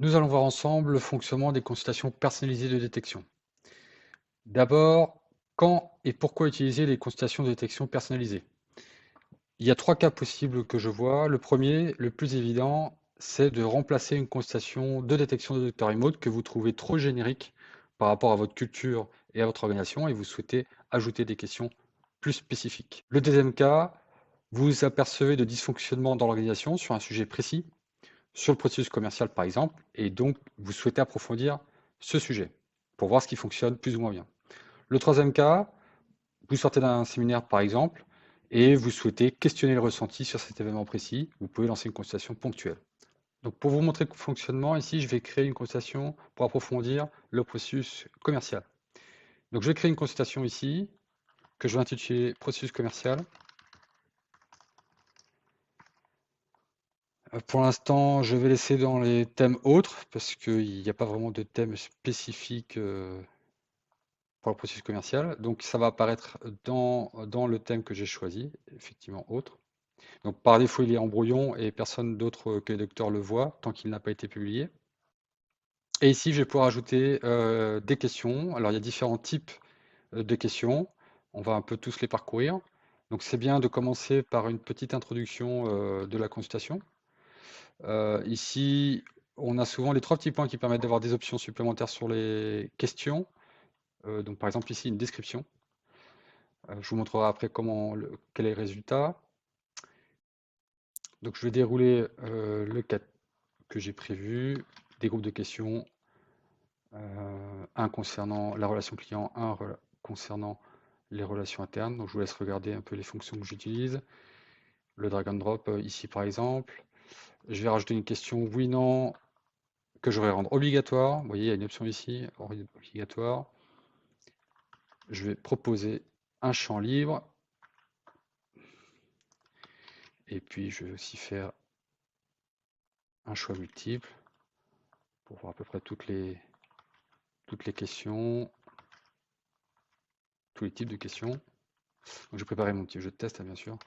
Nous allons voir ensemble le fonctionnement des consultations personnalisées de détection. D'abord, quand et pourquoi utiliser les consultations de détection personnalisées? Il y a trois cas possibles que je vois. Le premier, le plus évident, c'est de remplacer une consultation de détection de docteur remote que vous trouvez trop générique par rapport à votre culture et à votre organisation et vous souhaitez ajouter des questions plus spécifiques. Le deuxième cas, vous vous apercevez de dysfonctionnements dans l'organisation sur un sujet précis, sur le processus commercial par exemple, et donc vous souhaitez approfondir ce sujet pour voir ce qui fonctionne plus ou moins bien. Le troisième cas, vous sortez d'un séminaire par exemple, et vous souhaitez questionner le ressenti sur cet événement précis, vous pouvez lancer une consultation ponctuelle. Donc pour vous montrer le fonctionnement, ici je vais créer une consultation pour approfondir le processus commercial. Donc je vais créer une consultation ici, que je vais intituler processus commercial. Pour l'instant, je vais laisser dans les thèmes autres, parce qu'il n'y a pas vraiment de thème spécifique pour le processus commercial. Donc ça va apparaître dans le thème que j'ai choisi, effectivement autre. Donc par défaut, il est en brouillon et personne d'autre que les docteurs le voit tant qu'il n'a pas été publié. Et ici, je vais pouvoir ajouter des questions. Alors il y a différents types de questions. On va un peu tous les parcourir. Donc c'est bien de commencer par une petite introduction de la consultation. Ici, on a souvent les trois petits points qui permettent d'avoir des options supplémentaires sur les questions. Donc par exemple ici une description. Je vous montrerai après quel est le résultat. Donc je vais dérouler le cas que j'ai prévu, des groupes de questions, un concernant la relation client, un concernant les relations internes. Donc je vous laisse regarder un peu les fonctions que j'utilise. Le drag and drop ici par exemple. Je vais rajouter une question oui, non, que je vais rendre obligatoire. Vous voyez, il y a une option ici, obligatoire. Je vais proposer un champ libre. Et puis je vais aussi faire un choix multiple pour voir à peu près toutes les questions, tous les types de questions. Donc j'ai préparé mon petit jeu de test, bien sûr,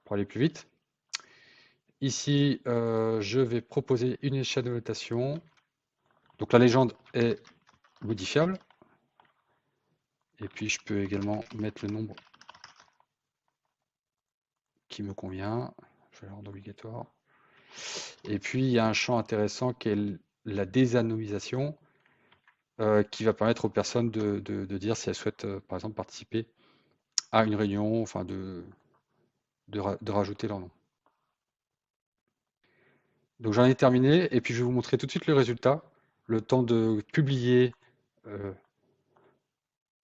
pour aller plus vite. Ici, je vais proposer une échelle de notation. Donc la légende est modifiable. Et puis je peux également mettre le nombre qui me convient. Je vais le rendre obligatoire. Et puis il y a un champ intéressant qui est la désanonymisation, qui va permettre aux personnes de dire si elles souhaitent, par exemple, participer à une réunion, enfin de rajouter leur nom. Donc j'en ai terminé, et puis je vais vous montrer tout de suite le résultat, le temps de publier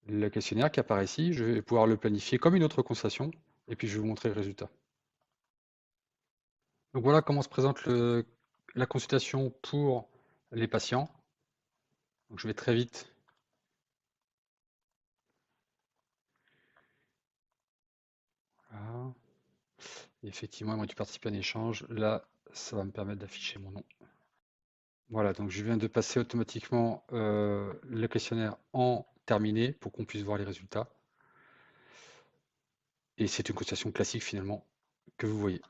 le questionnaire qui apparaît ici. Je vais pouvoir le planifier comme une autre consultation, et puis je vais vous montrer le résultat. Donc voilà comment se présente la consultation pour les patients. Donc je vais très vite. Voilà. Et effectivement, moi, tu participes à un échange. Là, ça va me permettre d'afficher mon nom. Voilà, donc je viens de passer automatiquement le questionnaire en terminé pour qu'on puisse voir les résultats. Et c'est une consultation classique finalement que vous voyez.